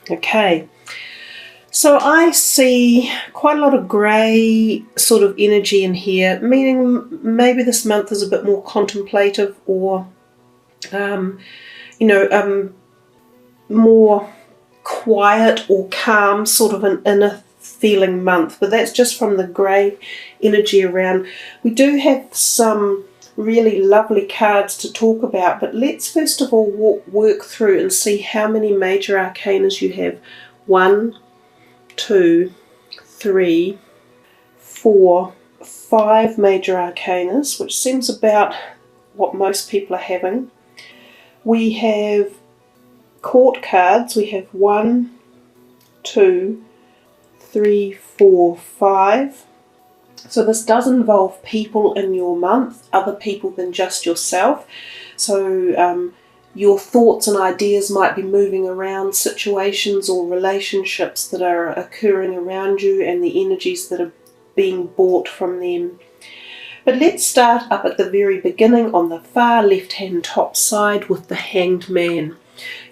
Okay, so I see quite a lot of grey sort of energy in here, meaning maybe this month is a bit more contemplative or, more quiet or calm, sort of an inner feeling month. But that's just from the grey energy around. We do have some really lovely cards to talk about, but let's first of all work through and see how many major arcanas you have. 1, 2, 3, 4, 5 major arcanas, which seems about what most people are having. We have court cards. We have 1, 2, 3, 4, 5. So this does involve people in your month, other people than just yourself. So your thoughts and ideas might be moving around situations or relationships that are occurring around you and the energies that are being brought from them. But let's start up at the very beginning on the far left-hand top side with the Hanged Man.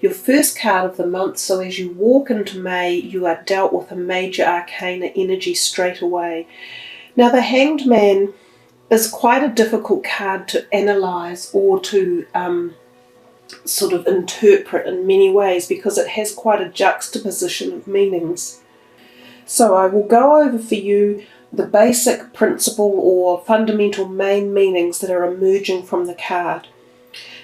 Your first card of the month, so as you walk into May, you are dealt with a major arcana energy straight away. Now the Hanged Man is quite a difficult card to analyse or to sort of interpret in many ways because it has quite a juxtaposition of meanings. So I will go over for you the basic principle or fundamental main meanings that are emerging from the card.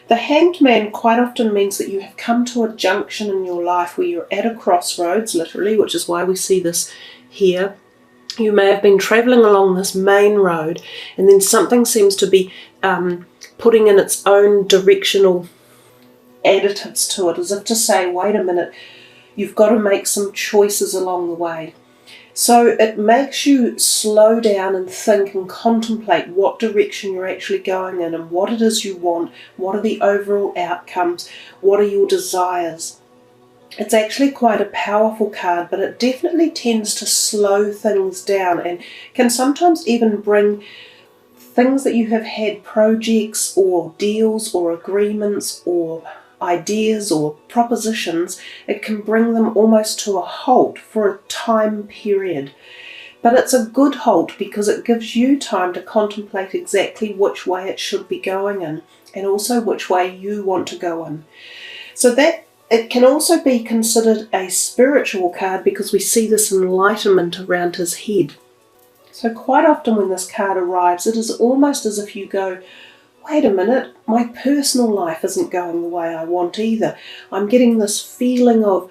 The Hanged Man quite often means that you have come to a junction in your life where you're at a crossroads, literally, which is why we see this here. You may have been travelling along this main road and then something seems to be putting in its own directional additives to it, as if to say, wait a minute, you've got to make some choices along the way. So it makes you slow down and think and contemplate what direction you're actually going in and what it is you want, what are the overall outcomes, what are your desires. It's actually quite a powerful card, but it definitely tends to slow things down and can sometimes even bring things that you have had, projects or deals or agreements or ideas or propositions, it can bring them almost to a halt for a time period. But it's a good halt because it gives you time to contemplate exactly which way it should be going in and also which way you want to go in. So that it can also be considered a spiritual card because we see this enlightenment around his head. So quite often when this card arrives, it is almost as if you go, wait a minute, my personal life isn't going the way I want either. I'm getting this feeling of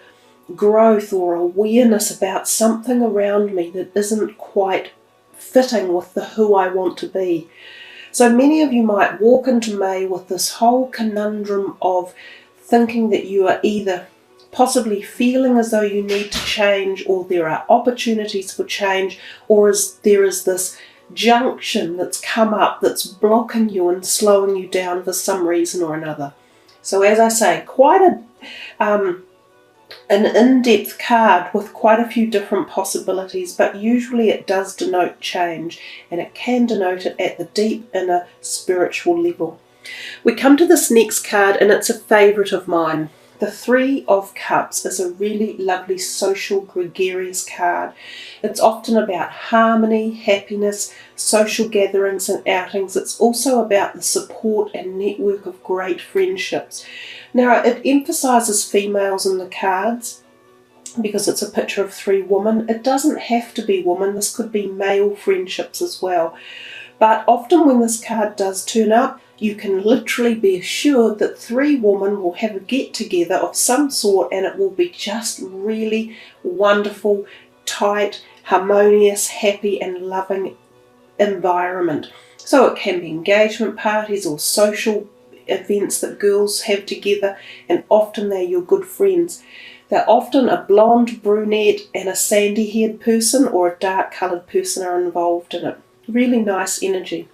growth or awareness about something around me that isn't quite fitting with the who I want to be. So many of you might walk into May with this whole conundrum of thinking that you are either possibly feeling as though you need to change or there are opportunities for change, or there is this junction that's come up that's blocking you and slowing you down for some reason or another. So as I say, quite an in-depth card with quite a few different possibilities, but usually it does denote change and it can denote it at the deep inner spiritual level. We come to this next card and it's a favourite of mine. The Three of Cups is a really lovely social gregarious card. It's often about harmony, happiness, social gatherings and outings. It's also about the support and network of great friendships. Now it emphasises females in the cards because it's a picture of 3 women. It doesn't have to be women, this could be male friendships as well. But often when this card does turn up, you can literally be assured that 3 women will have a get-together of some sort and it will be just really wonderful, tight, harmonious, happy and loving environment. So it can be engagement parties or social events that girls have together, and often they're your good friends. They're often a blonde, brunette and a sandy-haired person or a dark-coloured person are involved in it. Really nice energy.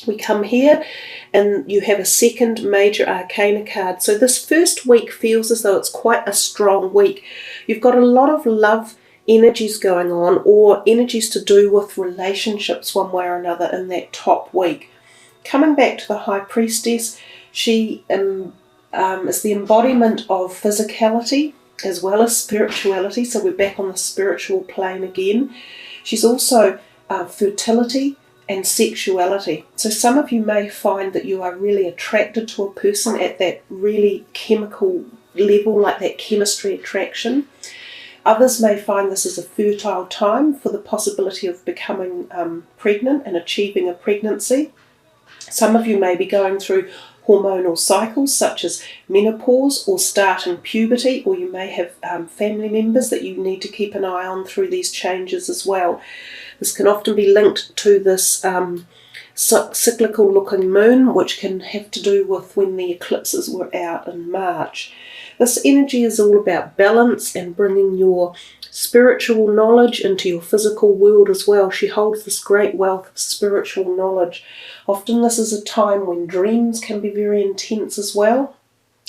We come here and you have a second major arcana card. So this first week feels as though it's quite a strong week. You've got a lot of love energies going on, or energies to do with relationships one way or another in that top week. Coming back to the High Priestess, she is the embodiment of physicality, as well as spirituality, so we're back on the spiritual plane again. She's also fertility and sexuality. So some of you may find that you are really attracted to a person at that really chemical level, like that chemistry attraction. Others may find this is a fertile time for the possibility of becoming pregnant and achieving a pregnancy. Some of you may be going through hormonal cycles such as menopause or starting puberty, or you may have family members that you need to keep an eye on through these changes as well. This can often be linked to this cyclical looking moon, which can have to do with when the eclipses were out in March. This energy is all about balance and bringing your spiritual knowledge into your physical world as well. She holds this great wealth of spiritual knowledge. Often this is a time when dreams can be very intense as well,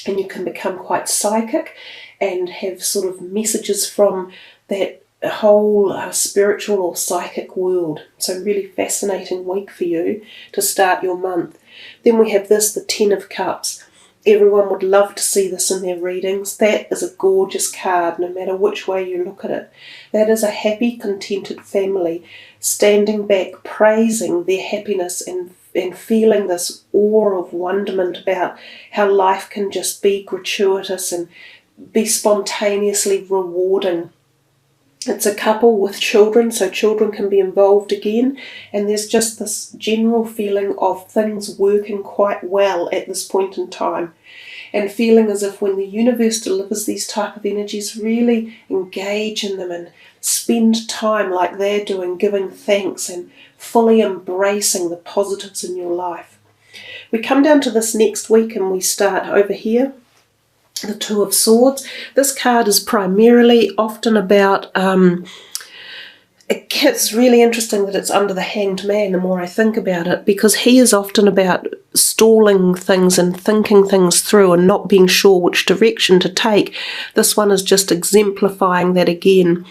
and you can become quite psychic and have sort of messages from that whole spiritual or psychic world. So really fascinating week for you to start your month. Then we have this, the Ten of Cups. Everyone would love to see this in their readings. That is a gorgeous card, no matter which way you look at it. That is a happy, contented family standing back, praising their happiness and feeling this awe of wonderment about how life can just be gratuitous and be spontaneously rewarding. It's a couple with children, so children can be involved again, and there's just this general feeling of things working quite well at this point in time, and feeling as if when the universe delivers these type of energies, really engage in them and spend time like they're doing, giving thanks and fully embracing the positives in your life. We come down to this next week and we start over here, the Two of Swords. This card is primarily often about, it's really interesting that it's under the Hanged Man the more I think about it, because he is often about stalling things and thinking things through and not being sure which direction to take. This one is just exemplifying that again.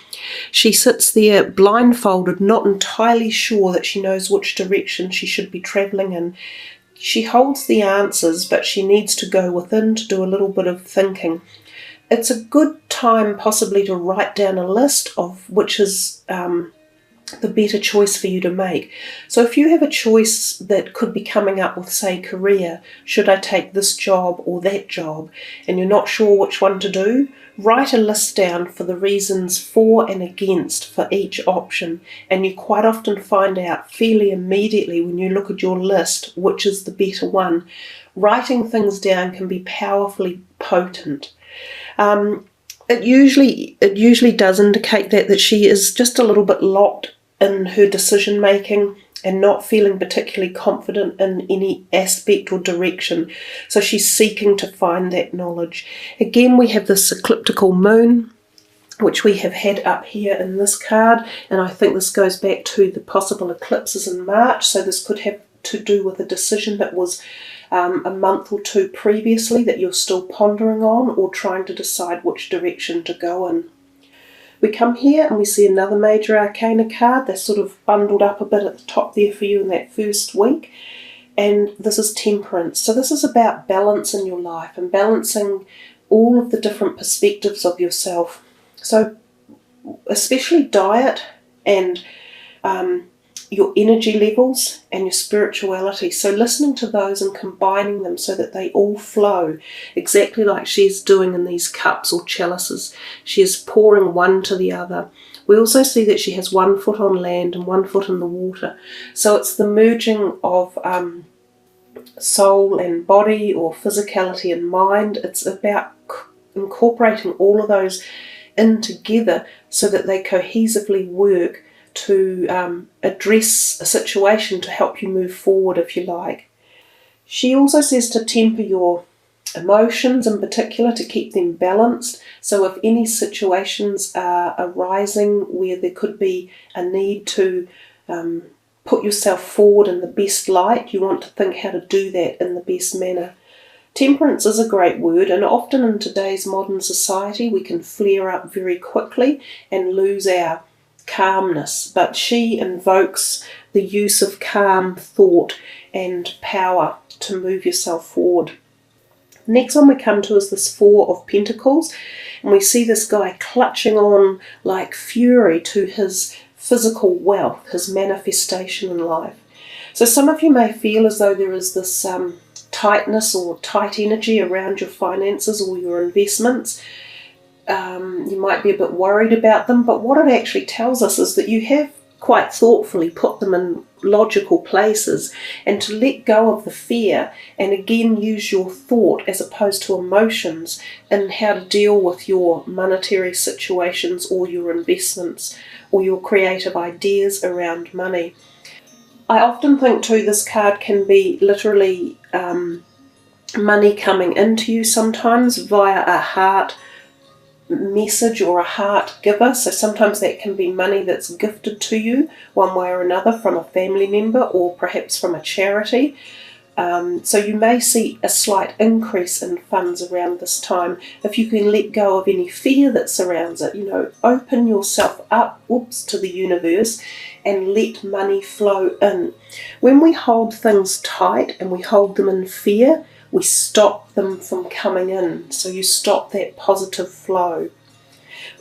She sits there blindfolded, not entirely sure that she knows which direction she should be travelling in. She holds the answers, but she needs to go within to do a little bit of thinking. It's a good time possibly to write down a list of which is the better choice for you to make. So if you have a choice that could be coming up with, say, career, should I take this job or that job, and you're not sure which one to do, write a list down for the reasons for and against for each option, and you quite often find out fairly immediately when you look at your list which is the better one. Writing things down can be powerfully potent. It usually does indicate that she is just a little bit locked in her decision making and not feeling particularly confident in any aspect or direction. So she's seeking to find that knowledge. Again, we have this ecliptical moon, which we have had up here in this card, and I think this goes back to the possible eclipses in March. So this could have to do with a decision that was a month or two previously that you're still pondering on or trying to decide which direction to go in. We come here and we see another major arcana card. They're sort of bundled up a bit at the top there for you in that first week. And this is Temperance. So this is about balance in your life and balancing all of the different perspectives of yourself. So especially diet and your energy levels and your spirituality. So listening to those and combining them so that they all flow exactly like she's doing in these cups or chalices. She is pouring one to the other. We also see that she has 1 foot on land and 1 foot in the water. So it's the merging of soul and body, or physicality and mind. It's about incorporating all of those in together so that they cohesively work to address a situation to help you move forward, if you like. She also says to temper your emotions in particular, to keep them balanced. So if any situations are arising where there could be a need to put yourself forward in the best light, you want to think how to do that in the best manner. Temperance is a great word, and often in today's modern society we can flare up very quickly and lose our calmness, but she invokes the use of calm thought and power to move yourself forward. Next one we come to is this Four of Pentacles, and we see this guy clutching on like fury to his physical wealth, his manifestation in life. So some of you may feel as though there is this tightness or tight energy around your finances or your investments. You might be a bit worried about them, but what it actually tells us is that you have quite thoughtfully put them in logical places, and to let go of the fear and again use your thought as opposed to emotions in how to deal with your monetary situations or your investments or your creative ideas around money. I often think too this card can be literally money coming into you sometimes via a heart message or a heart giver. So sometimes that can be money that's gifted to you one way or another from a family member or perhaps from a charity. So you may see a slight increase in funds around this time if you can let go of any fear that surrounds it. You know, open yourself up to the universe and let money flow in. When we hold things tight and we hold them in fear, we stop them from coming in. So you stop that positive flow.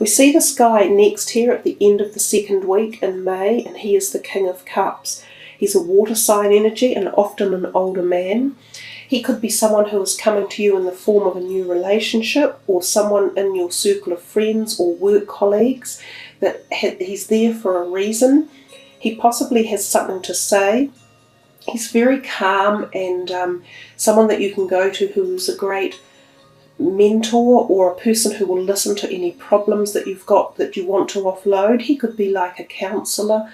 We see this guy next here at the end of the second week in May, and he is the King of Cups. He's a water sign energy and often an older man. He could be someone who is coming to you in the form of a new relationship or someone in your circle of friends or work colleagues that he's there for a reason. He possibly has something to say. He's very calm and someone that you can go to who is a great mentor or a person who will listen to any problems that you've got that you want to offload. He could be like a counsellor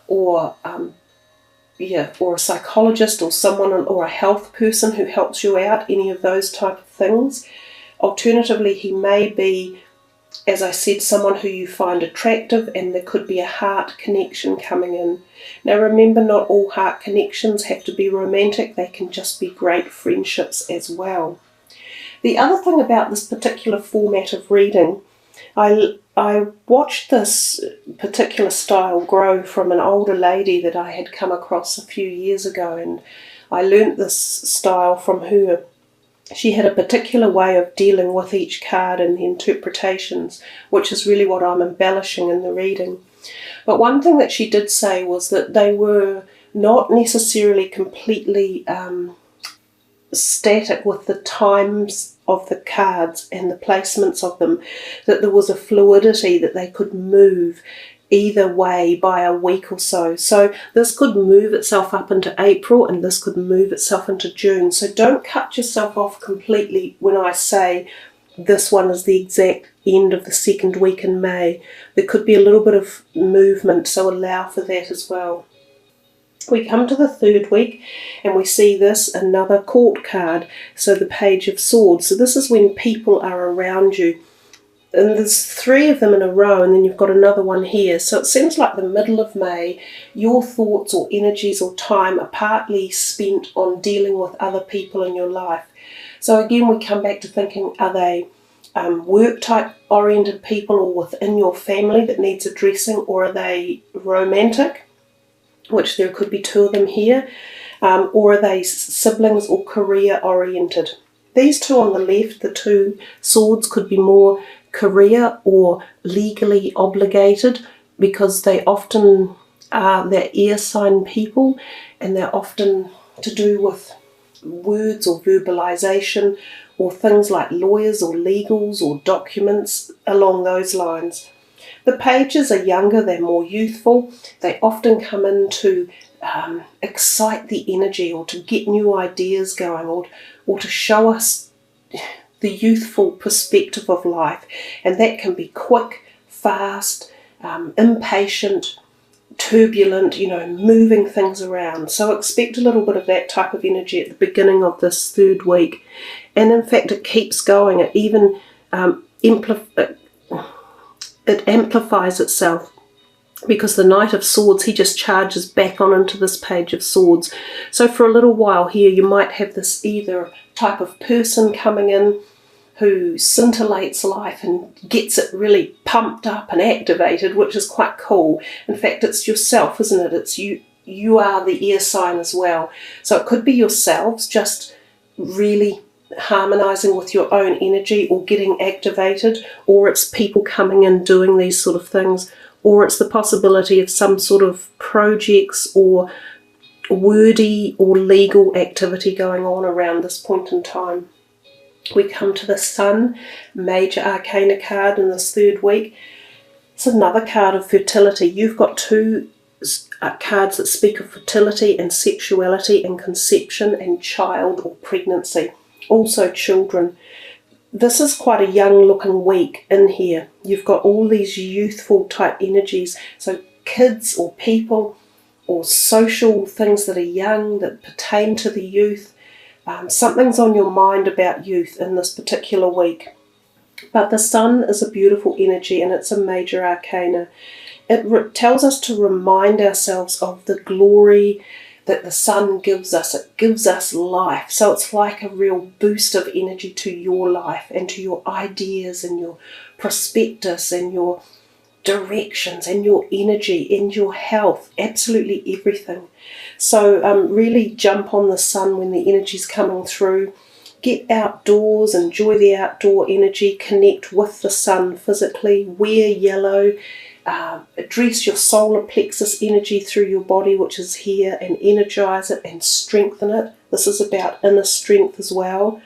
or a psychologist or someone or a health person who helps you out, any of those type of things. Alternatively, he may be, as I said, someone who you find attractive, and there could be a heart connection coming in. Now remember, not all heart connections have to be romantic, they can just be great friendships as well. The other thing about this particular format of reading, I watched this particular style grow from an older lady that I had come across a few years ago, and I learnt this style from her. She had a particular way of dealing with each card and the interpretations, which is really what I'm embellishing in the reading. But one thing that she did say was that they were not necessarily completely static with the times of the cards and the placements of them, that there was a fluidity, that they could move either way by a week or so. So this could move itself up into April and this could move itself into June. So don't cut yourself off completely when I say this one is the exact end of the second week in May. There could be a little bit of movement, so allow for that as well. We come to the third week and we see this, another court card, so the Page of Swords. So this is when people are around you. And there's three of them in a row, and then you've got another one here. So it seems like the middle of May, your thoughts or energies or time are partly spent on dealing with other people in your life. So again, we come back to thinking, are they work type oriented people or within your family that needs addressing, or are they romantic, which there could be two of them here, or are they siblings or career oriented? These two on the left, the two swords, could be more career or legally obligated, because they often are, they're air sign people, and they're often to do with words or verbalization or things like lawyers or legals or documents along those lines. The pages are younger, they're more youthful, they often come in to excite the energy or to get new ideas going, or to show us the youthful perspective of life, and that can be quick, fast, impatient, turbulent, moving things around. So expect a little bit of that type of energy at the beginning of this third week, and in fact it keeps going. It even it amplifies itself, because the Knight of Swords, he just charges back on into this Page of Swords. So for a little while here you might have this either type of person coming in who scintillates life and gets it really pumped up and activated, which is quite cool. In fact, it's yourself, isn't it? It's you are the air sign as well. So it could be yourselves just really harmonizing with your own energy or getting activated, or it's people coming in doing these sort of things, or it's the possibility of some sort of projects or wordy or legal activity going on around this point in time. We come to the Sun, major arcana card in this third week. It's another card of fertility. You've got two cards that speak of fertility and sexuality and conception and child or pregnancy. Also children. This is quite a young looking week in here. You've got all these youthful type energies. So kids or people or social things that are young, that pertain to the youth. Something's on your mind about youth in this particular week. But the Sun is a beautiful energy and it's a major arcana. It tells us to remind ourselves of the glory that the Sun gives us. It gives us life. So it's like a real boost of energy to your life and to your ideas and your prospectus and your directions and your energy and your health, absolutely everything. So really jump on the Sun when the energy's coming through. Get outdoors, enjoy the outdoor energy, connect with the Sun physically, wear yellow, address your solar plexus energy through your body, which is here, and energize it and strengthen it. This is about inner strength as well.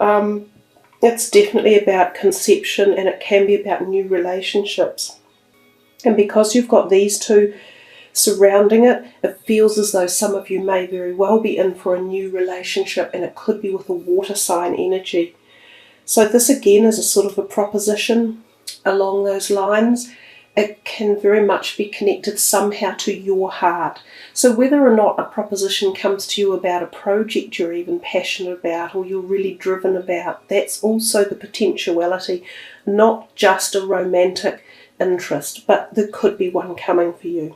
It's definitely about conception, and it can be about new relationships. And because you've got these two surrounding it, it feels as though some of you may very well be in for a new relationship, and it could be with a water sign energy. So this again is a sort of a proposition along those lines. It can very much be connected somehow to your heart. So whether or not a proposition comes to you about a project you're even passionate about or you're really driven about, that's also the potentiality, not just a romantic interest, but there could be one coming for you.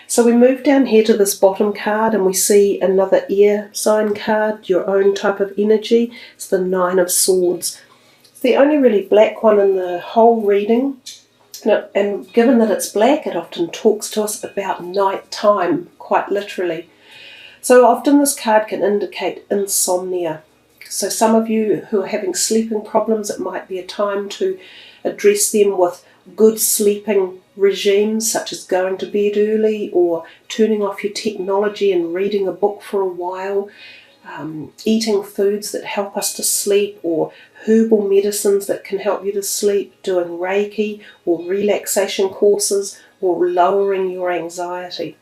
So we move down here to this bottom card and we see another air sign card, your own type of energy. It's the Nine of Swords. It's the only really black one in the whole reading. And given that it's black, it often talks to us about night time, quite literally. So often this card can indicate insomnia. So some of you who are having sleeping problems, it might be a time to address them with good sleeping regimes, such as going to bed early or turning off your technology and reading a book for a while, eating foods that help us to sleep, or herbal medicines that can help you to sleep, doing Reiki or relaxation courses, or lowering your anxiety.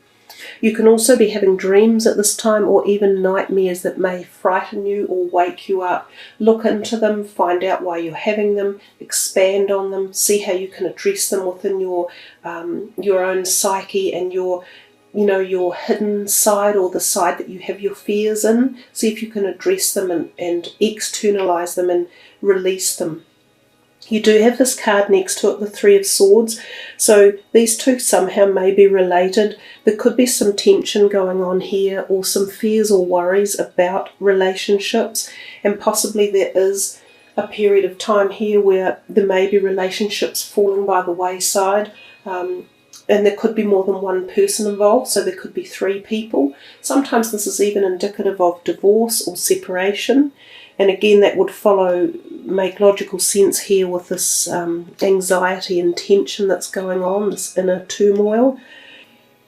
You can also be having dreams at this time, or even nightmares that may frighten you or wake you up. Look into them, find out why you're having them, expand on them, see how you can address them within your own psyche and your hidden side, or the side that you have your fears in. See if you can address them and externalize them and release them. You do have this card next to it, the Three of Swords. So these two somehow may be related. There could be some tension going on here, or some fears or worries about relationships. And possibly there is a period of time here where there may be relationships falling by the wayside. And there could be more than one person involved, so there could be three people. Sometimes this is even indicative of divorce or separation. And again, that would make logical sense here with this anxiety and tension that's going on, this inner turmoil.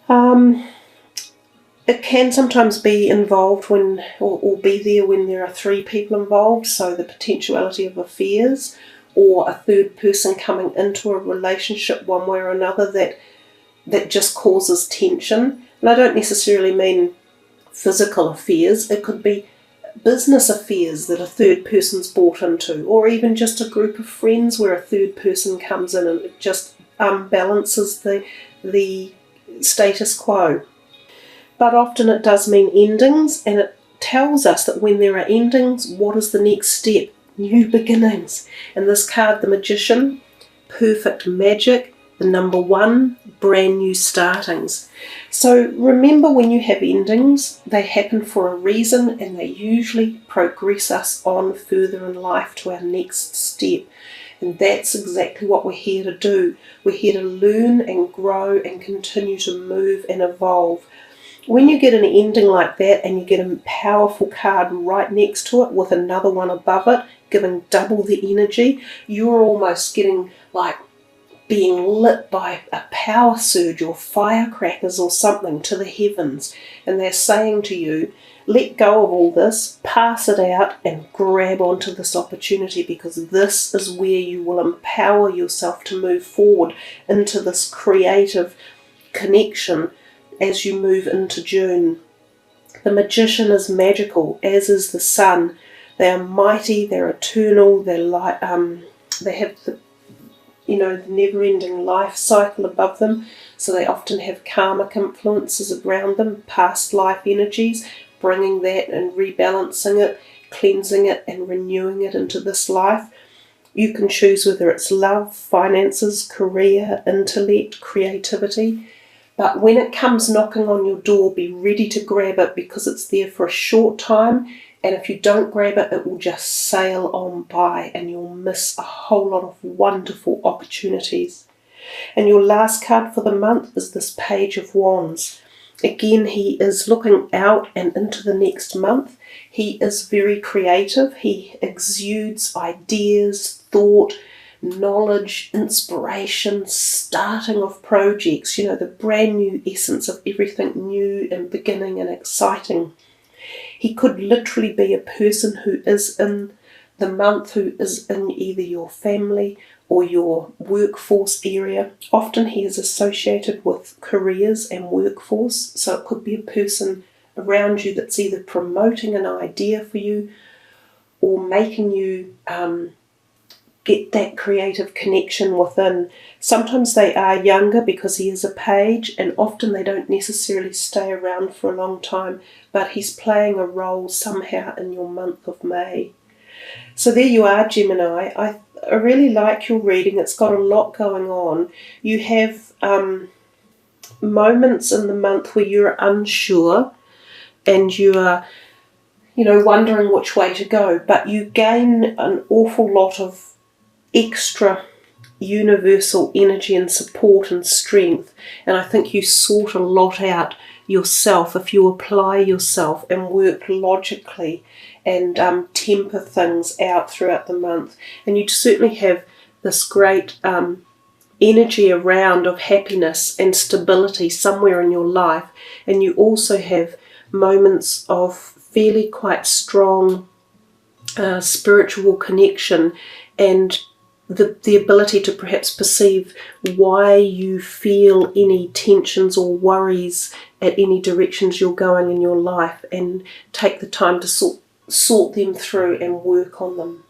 It can sometimes be involved or be there when there are three people involved, so the potentiality of affairs or a third person coming into a relationship one way or another that just causes tension. And I don't necessarily mean physical affairs. It could be business affairs that a third person's bought into, or even just a group of friends where a third person comes in and it just balances the status quo. But often it does mean endings, and it tells us that when there are endings, what is the next step? New beginnings. And this card, the Magician, perfect magic, the number 1, brand new startings. So remember, when you have endings, they happen for a reason, and they usually progress us on further in life to our next step. And that's exactly what we're here to do. We're here to learn and grow and continue to move and evolve. when you get an ending like that and you get a powerful card right next to it with another one above it, giving double the energy, you're almost getting like being lit by a power surge or firecrackers or something to the heavens. And they're saying to you, let go of all this, pass it out, and grab onto this opportunity, because this is where you will empower yourself to move forward into this creative connection as you move into June. The Magician is magical, as is the Sun. They are mighty, they're eternal, they have the the never-ending life cycle above them, so they often have karmic influences around them, past life energies, bringing that and rebalancing it, cleansing it and renewing it into this life. You can choose whether it's love, finances, career, intellect, creativity. But when it comes knocking on your door, be ready to grab it, because it's there for a short time, and if you don't grab it, it will just sail on by and you'll miss a whole lot of wonderful opportunities. And your last card for the month is this Page of Wands. Again, he is looking out and into the next month. He is very creative. He exudes ideas, thought, knowledge, inspiration, starting of projects, the brand new essence of everything new and beginning and exciting. He could literally be a person who is in the month, who is in either your family or your workforce area. Often he is associated with careers and workforce, so it could be a person around you that's either promoting an idea for you or making you get that creative connection within. Sometimes they are younger because he is a page, and often they don't necessarily stay around for a long time, but he's playing a role somehow in your month of May. So there you are, Gemini. I really like your reading. It's got a lot going on. You have moments in the month where you're unsure and you are wondering which way to go, but you gain an awful lot of extra universal energy and support and strength, and I think you sort a lot out yourself if you apply yourself and work logically and temper things out throughout the month. And you certainly have this great energy around of happiness and stability somewhere in your life, and you also have moments of fairly quite strong spiritual connection and the ability to perhaps perceive why you feel any tensions or worries at any directions you're going in your life, and take the time to sort them through and work on them.